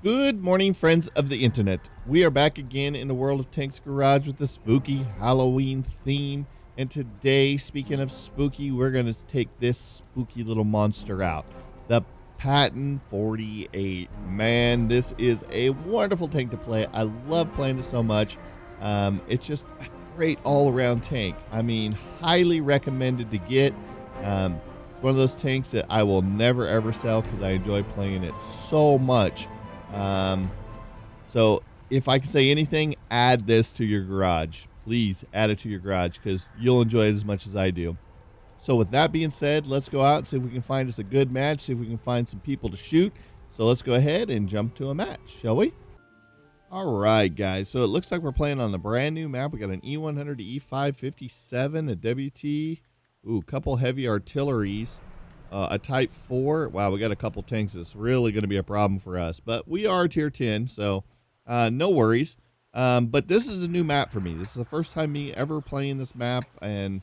Good morning, friends of the internet. We are back again in the World of Tanks Garage with the spooky Halloween theme. And today, speaking of spooky, we're going to take this spooky little monster out. The PATTON 48. Man, this is a wonderful tank to play. I love playing it so much. It's just a great all-around tank. I mean, highly recommended to get. It's one of those tanks that I will never ever sell because I enjoy playing it so much. So if I can say anything, add this to your garage. Please add it to your garage because you'll enjoy it as much as I do. So with that being said, let's go out and see if we can find us a good match, see if we can find some people to shoot. So let's go ahead and jump to a match, shall we? All right, guys. So it looks like we're playing on the brand new map. We got an E100 to E557, a WT, a couple heavy artilleries. A Type 4. Wow, we got a couple tanks. It's really going to be a problem for us. But we are tier 10, so no worries. But this is a new map for me. This is the first time me ever playing this map, and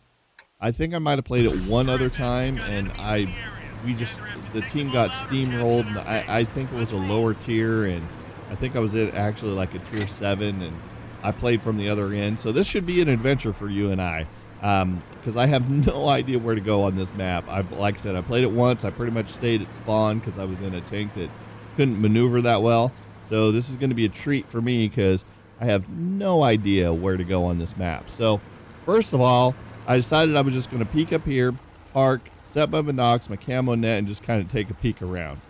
I think I might have played it one other time, and the team got steamrolled, and I think it was a lower tier, and I think I was at actually like a tier 7, and I played from the other end. So this should be an adventure for you and I. Because I have no idea where to go on this map. Like I said, I played it once. I pretty much stayed at spawn because I was in a tank that couldn't maneuver that well. So this is going to be a treat for me because I have no idea where to go on this map. So first of all, I decided I was just going to peek up here, park, set my binocs, my camo net, and just kind of take a peek around.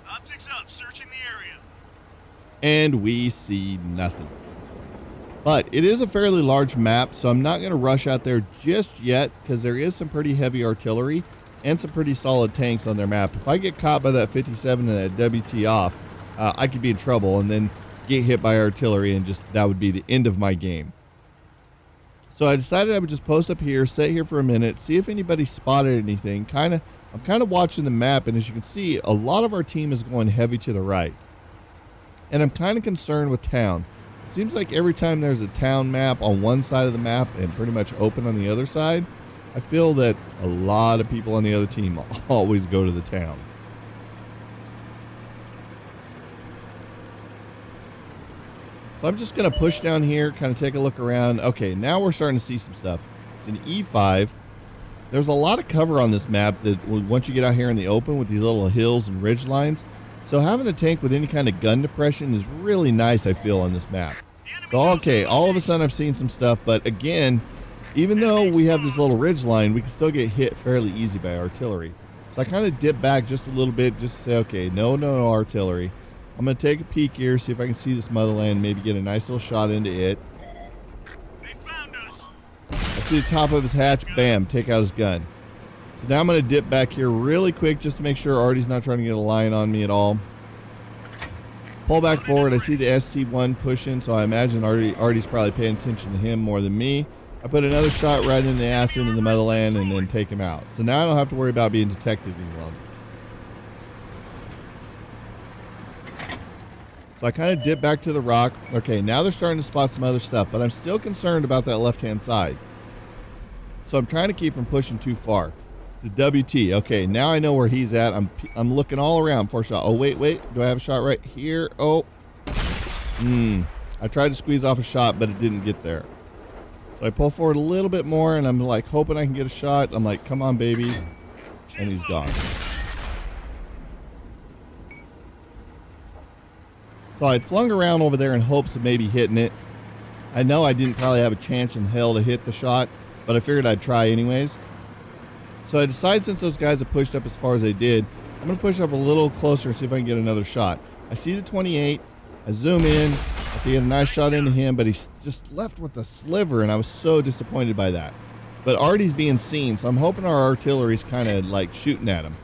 Optics up, searching the area. And we see nothing. But it is a fairly large map, so I'm not going to rush out there just yet because there is some pretty heavy artillery and some pretty solid tanks on their map. If I get caught by that 57 and that WT off, I could be in trouble and then get hit by artillery, and that would be the end of my game. So I decided I would just post up here, sit here for a minute, see if anybody spotted anything. I'm kind of watching the map, and as you can see, a lot of our team is going heavy to the right. And I'm kind of concerned with town. Seems like every time there's a town map on one side of the map and pretty much open on the other side, I feel that a lot of people on the other team always go to the town. So I'm just going to push down here, kind of take a look around. Okay, now we're starting to see some stuff. It's an E5. There's a lot of cover on this map that once you get out here in the open with these little hills and ridge lines. So having a tank with any kind of gun depression is really nice, I feel, on this map. So, okay, all of a sudden I've seen some stuff, but again, even though we have this little ridge line, we can still get hit fairly easy by artillery. So I kind of dip back just a little bit just to say, okay, no artillery. I'm going to take a peek here, see if I can see this motherland, maybe get a nice little shot into it. They found us. I see the top of his hatch, bam, take out his gun. So now I'm going to dip back here really quick just to make sure Artie's not trying to get a line on me at all. Pull back forward. I see the ST1 pushing, so I imagine Artie's probably paying attention to him more than me. I put another shot right in the ass into the motherland and then take him out. So now I don't have to worry about being detected any longer. So I kind of dip back to the rock. Okay, now they're starting to spot some other stuff, but I'm still concerned about that left-hand side. So I'm trying to keep from pushing too far. The WT. Okay, now I know where he's at. I'm looking all around for a shot. Oh, wait. Do I have a shot right here? Oh. I tried to squeeze off a shot, but it didn't get there. So I pull forward a little bit more, and I'm like hoping I can get a shot. I'm like, come on, baby. And he's gone. So I'd flung around over there in hopes of maybe hitting it. I know I didn't probably have a chance in hell to hit the shot, but I figured I'd try anyways. So I decided, since those guys have pushed up as far as they did, I'm going to push up a little closer and see if I can get another shot. I see the 28. I zoom in. I can get a nice shot into him, but he's just left with a sliver, and I was so disappointed by that. But Artie's being seen, so I'm hoping our artillery's kind of like shooting at him.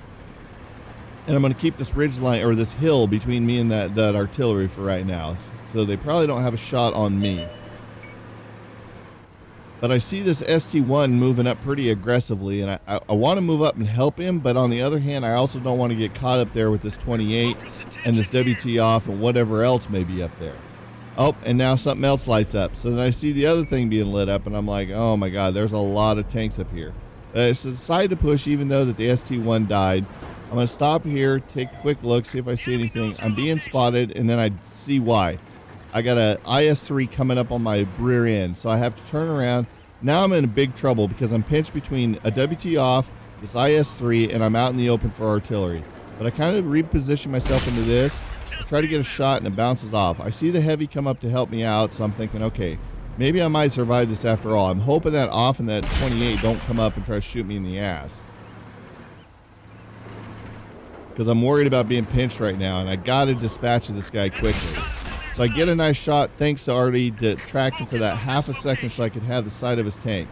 And I'm going to keep this ridge line, or this hill, between me and that artillery for right now. So they probably don't have a shot on me. But I see this ST1 moving up pretty aggressively, and I want to move up and help him, but on the other hand, I also don't want to get caught up there with this 28 and this WT off and whatever else may be up there. Oh, and now something else lights up. So then I see the other thing being lit up, and I'm like, oh my God, there's a lot of tanks up here. So I decided to push, even though that the ST1 died. I'm going to stop here, take a quick look, see if I see anything. I'm being spotted, and then I see why. I got a IS-3 coming up on my rear end, so I have to turn around. Now I'm in big trouble because I'm pinched between a WT off, this IS-3, and I'm out in the open for artillery. But I kind of reposition myself into this. I try to get a shot, and it bounces off. I see the heavy come up to help me out, so I'm thinking, okay, maybe I might survive this after all. I'm hoping that off and that 28 don't come up and try to shoot me in the ass, because I'm worried about being pinched right now, and I got to dispatch this guy quickly. So I get a nice shot thanks to Artie detracting for that half a second so I could have the side of his tank.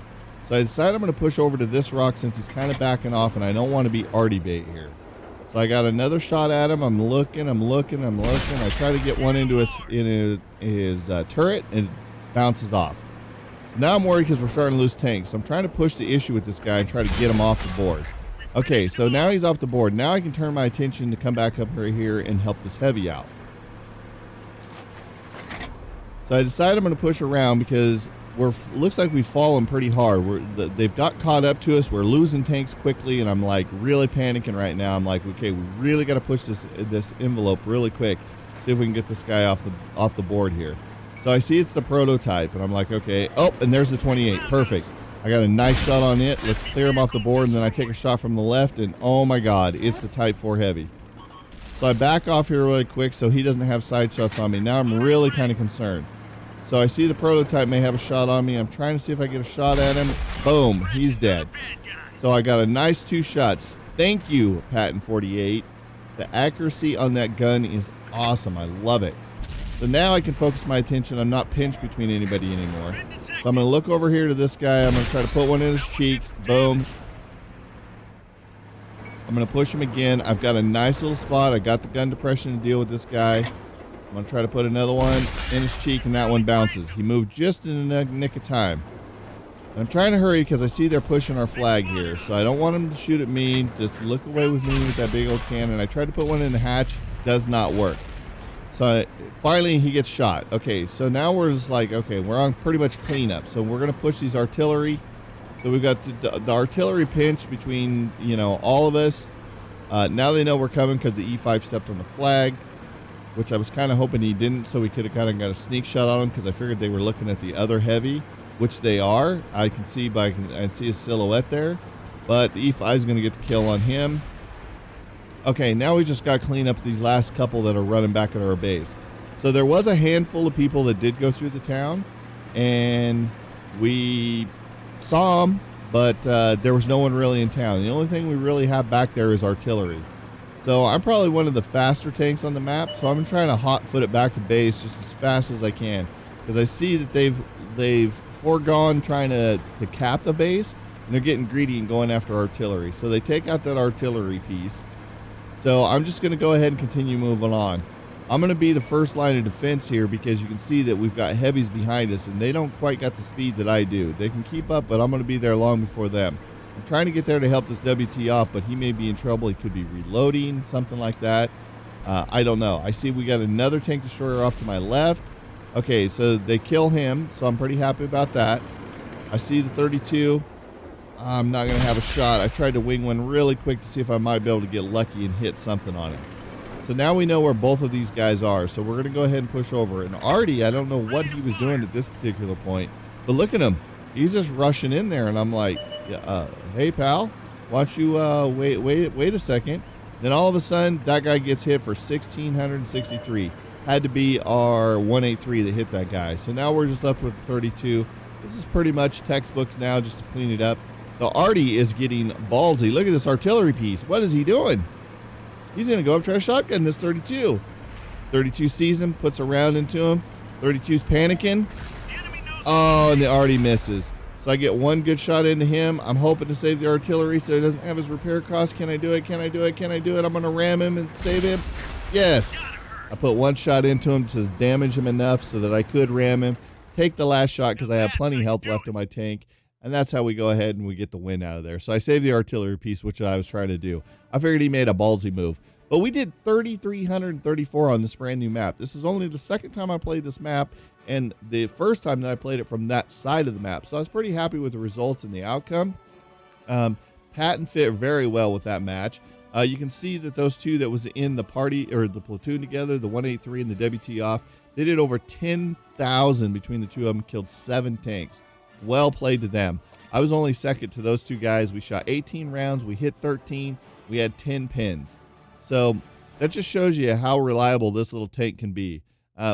So I decided I'm going to push over to this rock since he's kind of backing off, and I don't want to be Artie bait here. So I got another shot at him. I'm looking. I try to get one into his turret, and it bounces off. So now I'm worried because we're starting to lose tanks. So I'm trying to push the issue with this guy and try to get him off the board. Okay, so now he's off the board. Now I can turn my attention to come back up right here and help this heavy out. So I decided I'm going to push around because looks like we've fallen pretty hard. They've got caught up to us. We're losing tanks quickly, and I'm like really panicking right now. I'm like, okay, we really got to push this envelope really quick. See if we can get this guy off the board here. So I see it's the prototype, and I'm like, okay. Oh, and there's the 28. Perfect. I got a nice shot on it. Let's clear him off the board, and then I take a shot from the left, and oh my God, it's the Type 4 Heavy. So I back off here really quick so he doesn't have side shots on me. Now I'm really kind of concerned. So I see the prototype may have a shot on me. I'm trying to see if I get a shot at him. Boom, he's dead. So I got a nice 2 shots. Thank you, PATTON 48. The accuracy on that gun is awesome. I love it. So now I can focus my attention. I'm not pinched between anybody anymore. So I'm going to look over here to this guy. I'm going to try to put one in his cheek. Boom. I'm going to push him again. I've got a nice little spot. I got the gun depression to deal with this guy. I'm going to try to put another one in his cheek, and that one bounces. He moved just in the nick of time. And I'm trying to hurry because I see they're pushing our flag here. So I don't want him to shoot at me. Just look away with me with that big old cannon. I tried to put one in the hatch. Does not work. So finally he gets shot. Okay, so now we're just like, okay, we're on pretty much cleanup. So we're going to push these artillery. So we've got the artillery pinch between, all of us. Now they know we're coming because the E5 stepped on the flag, which I was kind of hoping he didn't, so we could have kind of got a sneak shot on him because I figured they were looking at the other heavy, which they are. I can see I can see his silhouette there, but the E5 is going to get the kill on him. Okay, now we just got to clean up these last couple that are running back at our base. So there was a handful of people that did go through the town, and we saw them, but there was no one really in town. The only thing we really have back there is artillery. So I'm probably one of the faster tanks on the map, so I'm trying to hot foot it back to base just as fast as I can, because I see that they've foregone trying to cap the base, and they're getting greedy and going after artillery. So they take out that artillery piece. So I'm just going to go ahead and continue moving on. I'm going to be the first line of defense here because you can see that we've got heavies behind us, and they don't quite got the speed that I do. They can keep up, but I'm going to be there long before them. I'm trying to get there to help this WT off, but he may be in trouble. He could be reloading, something like that. I don't know. I see we got another tank destroyer off to my left. Okay, so they kill him, so I'm pretty happy about that. I see the 32. I'm not going to have a shot. I tried to wing one really quick to see if I might be able to get lucky and hit something on it. So now we know where both of these guys are, so we're going to go ahead and push over. And Artie, I don't know what he was doing at this particular point, but look at him. He's just rushing in there, and I'm like, hey, pal, why don't you wait a second. Then all of a sudden, that guy gets hit for 1,663. Had to be our 183 that hit that guy. So now we're just left with 32. This is pretty much textbooks now just to clean it up. The Artie is getting ballsy. Look at this artillery piece. What is he doing? He's going to go up, try to shotgun this 32. 32 sees him, puts a round into him. 32's panicking. Oh, and the Artie misses. So I get one good shot into him. I'm hoping to save the artillery so he doesn't have his repair costs. Can I do it? Can I do it? Can I do it? I'm going to ram him and save him. Yes. I put one shot into him to damage him enough so that I could ram him. Take the last shot because I have plenty of health left in my tank. And that's how we go ahead and we get the win out of there. So I saved the artillery piece, which I was trying to do. I figured he made a ballsy move. But we did 3,334 on this brand new map. This is only the second time I played this map and the first time that I played it from that side of the map. So I was pretty happy with the results and the outcome. PATTON fit very well with that match. You can see that those two that was in the party or the platoon together, the 183 and the WT off, they did over 10,000 between the two of them, killed 7 tanks. Well played to them. I was only second to those two guys. We shot 18 rounds. We hit 13. We had 10 pins. So that just shows you how reliable this little tank can be.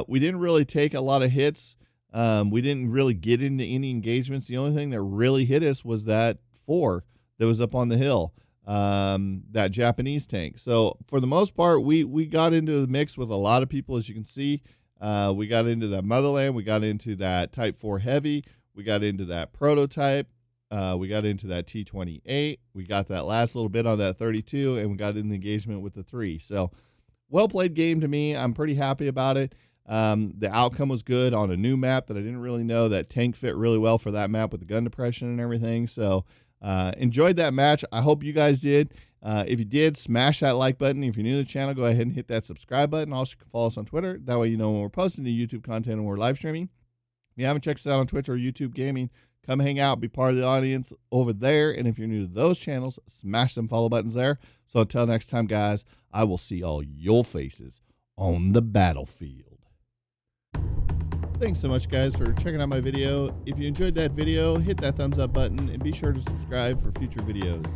We didn't really take a lot of hits. We didn't really get into any engagements. The only thing that really hit us was that 4 that was up on the hill, that Japanese tank. So for the most part, we got into the mix with a lot of people, as you can see. We got into that Motherland. We got into that Type 4 Heavy. We got into that prototype. We got into that T28. We got that last little bit on that 32, and we got in the engagement with the 3. So, well-played game to me. I'm pretty happy about it. The outcome was good on a new map that I didn't really know. That tank fit really well for that map with the gun depression and everything. So, enjoyed that match. I hope you guys did. If you did, smash that like button. If you're new to the channel, go ahead and hit that subscribe button. Also, you can follow us on Twitter. That way you know when we're posting the YouTube content and we're live streaming. If you haven't checked us out on Twitch or YouTube Gaming, come hang out, be part of the audience over there. And if you're new to those channels, smash them follow buttons there. So until next time, guys, I will see all your faces on the battlefield. Thanks so much, guys, for checking out my video. If you enjoyed that video, hit that thumbs up button and be sure to subscribe for future videos.